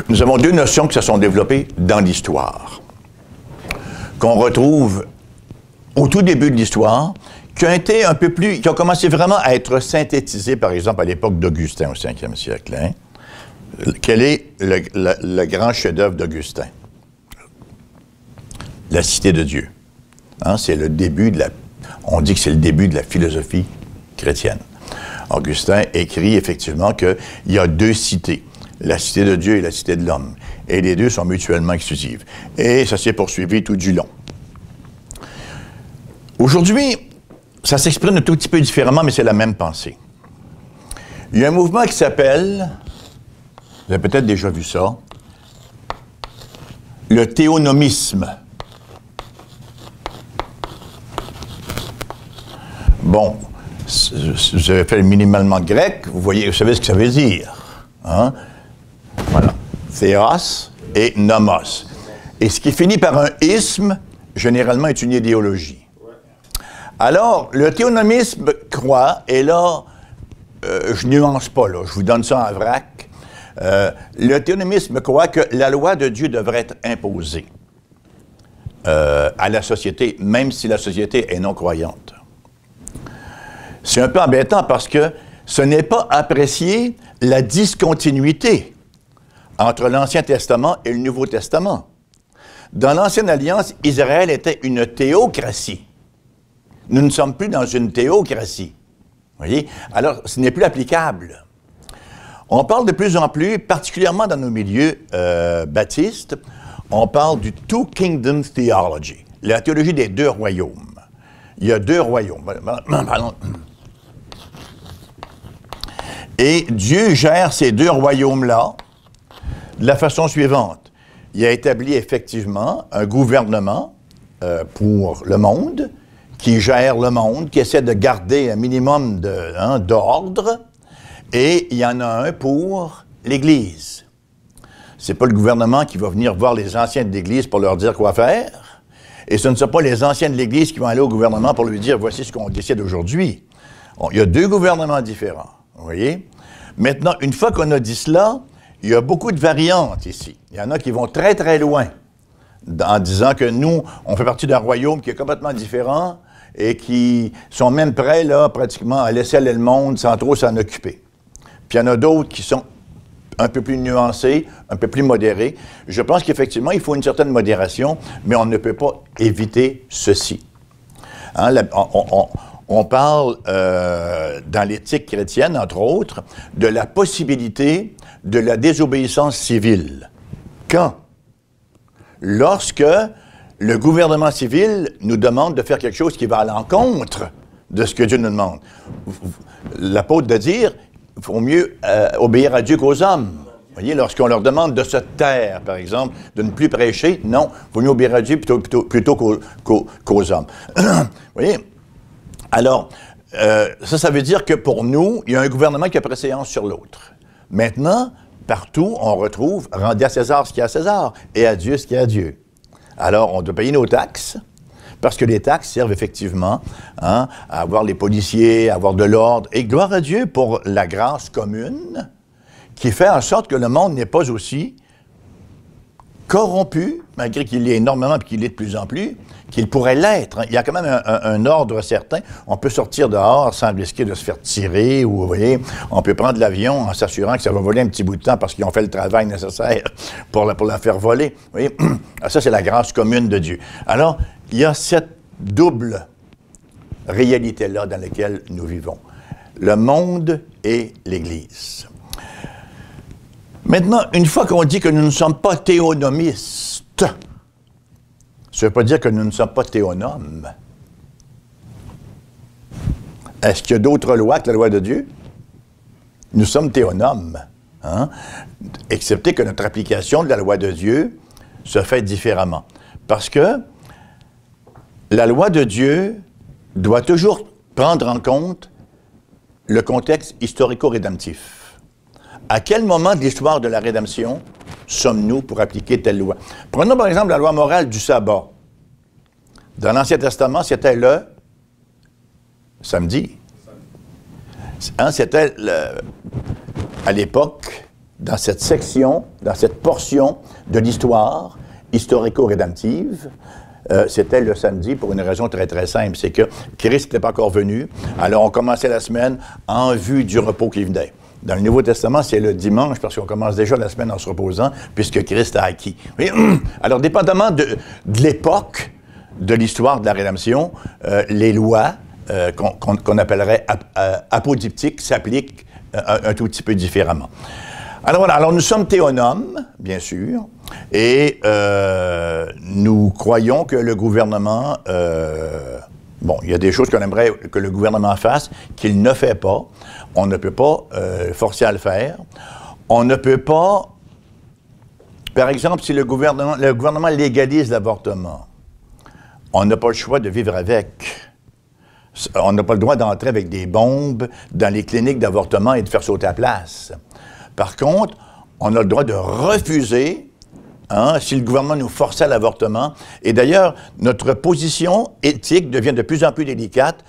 nous avons deux notions qui se sont développées dans l'histoire, qu'on retrouve au tout début de l'histoire, qui ont été un peu plus, qui ont commencé vraiment à être synthétisées, par exemple, à l'époque d'Augustin au 5e siècle. Hein? Quel est le grand chef-d'œuvre d'Augustin? La Cité de Dieu. Hein? C'est le début de la... On dit que c'est le début de la philosophie chrétienne. Augustin écrit effectivement qu'il y a deux cités, la cité de Dieu et la cité de l'homme. Et les deux sont mutuellement exclusives. Et ça s'est poursuivi tout du long. Aujourd'hui, ça s'exprime un tout petit peu différemment, mais c'est la même pensée. Il y a un mouvement qui s'appelle, vous avez peut-être déjà vu ça, le théonomisme. Bon, vous avez fait minimalement grec, vous savez ce que ça veut dire. Hein? Voilà. Théos et nomos. Et ce qui finit par un isme, généralement, est une idéologie. Alors, le théonomisme croit, et là, je nuance pas, là, je vous donne ça en vrac, le théonomisme croit que la loi de Dieu devrait être imposée à la société, même si la société est non-croyante. C'est un peu embêtant parce que ce n'est pas apprécier la discontinuité entre l'Ancien Testament et le Nouveau Testament. Dans l'Ancienne Alliance, Israël était une théocratie. Nous ne sommes plus dans une théocratie. Vous voyez? Alors, ce n'est plus applicable. On parle de plus en plus, particulièrement dans nos milieux baptistes, on parle du Two Kingdom Theology, la théologie des deux royaumes. Il y a deux royaumes. Et Dieu gère ces deux royaumes-là de la façon suivante. Il a établi effectivement un gouvernement pour le monde, qui gère le monde, qui essaie de garder un minimum d'ordre, et il y en a un pour l'Église. C'est pas le gouvernement qui va venir voir les anciens de l'Église pour leur dire quoi faire, et ce ne sont pas les anciens de l'Église qui vont aller au gouvernement pour lui dire « voici ce qu'on décide aujourd'hui ». Il y a deux gouvernements différents, vous voyez? Maintenant, une fois qu'on a dit cela, il y a beaucoup de variantes ici. Il y en a qui vont très, très loin en disant que nous, on fait partie d'un royaume qui est complètement différent et qui sont même prêts, là, pratiquement, à laisser aller le monde sans trop s'en occuper. Puis il y en a d'autres qui sont un peu plus nuancés, un peu plus modérés. Je pense qu'effectivement, il faut une certaine modération, mais on ne peut pas éviter ceci. Hein, on parle, dans l'éthique chrétienne, entre autres, de la possibilité de la désobéissance civile. Quand? Lorsque le gouvernement civil nous demande de faire quelque chose qui va à l'encontre de ce que Dieu nous demande. L'apôtre de dire, il faut mieux obéir à Dieu qu'aux hommes. Vous voyez, lorsqu'on leur demande de se taire, par exemple, de ne plus prêcher, non, il faut mieux obéir à Dieu plutôt qu'aux hommes. Vous voyez? Alors, ça veut dire que pour nous, il y a un gouvernement qui a préséance sur l'autre. Maintenant, partout, on retrouve « rendez à César ce qui est à César et à Dieu ce qui est à Dieu ». Alors, on doit payer nos taxes, parce que les taxes servent effectivement à avoir les policiers, à avoir de l'ordre. Et gloire à Dieu pour la grâce commune qui fait en sorte que le monde n'est pas aussi corrompu, malgré qu'il l'est énormément et qu'il l'est de plus en plus, qu'il pourrait l'être. Il y a quand même un ordre certain. On peut sortir dehors sans risquer de se faire tirer, ou vous voyez, on peut prendre l'avion en s'assurant que ça va voler un petit bout de temps parce qu'ils ont fait le travail nécessaire pour la faire voler. Vous voyez? Ça, c'est la grâce commune de Dieu. Alors, il y a cette double réalité-là dans laquelle nous vivons. Le monde et l'Église. Maintenant, une fois qu'on dit que nous ne sommes pas théonomistes, ça ne veut pas dire que nous ne sommes pas théonomes. Est-ce qu'il y a d'autres lois que la loi de Dieu? Nous sommes théonomes, hein? Excepté que notre application de la loi de Dieu se fait différemment. Parce que la loi de Dieu doit toujours prendre en compte le contexte historico-rédemptif. À quel moment de l'histoire de la rédemption sommes-nous pour appliquer telle loi? Prenons par exemple la loi morale du sabbat. Dans l'Ancien Testament, c'était le samedi. Hein, c'était à l'époque dans cette section, dans cette portion de l'histoire historico-rédemptive, c'était le samedi pour une raison très, très simple. C'est que Christ n'était pas encore venu. Alors, on commençait la semaine en vue du repos qui venait. Dans le Nouveau Testament, c'est le dimanche, parce qu'on commence déjà la semaine en se reposant, puisque Christ a acquis. Alors, dépendamment de l'époque de l'histoire de la rédemption, les lois qu'on appellerait apodictiques s'appliquent un tout petit peu différemment. Alors voilà, alors nous sommes théonomes, bien sûr, et nous croyons que le gouvernement, bon, il y a des choses qu'on aimerait que le gouvernement fasse, qu'il ne fait pas. On ne peut pas forcer à le faire. On ne peut pas, par exemple, si le gouvernement légalise l'avortement, on n'a pas le choix de vivre avec. On n'a pas le droit d'entrer avec des bombes dans les cliniques d'avortement et de faire sauter la place. Par contre, on a le droit de refuser si le gouvernement nous forçait à l'avortement. Et d'ailleurs, notre position éthique devient de plus en plus délicate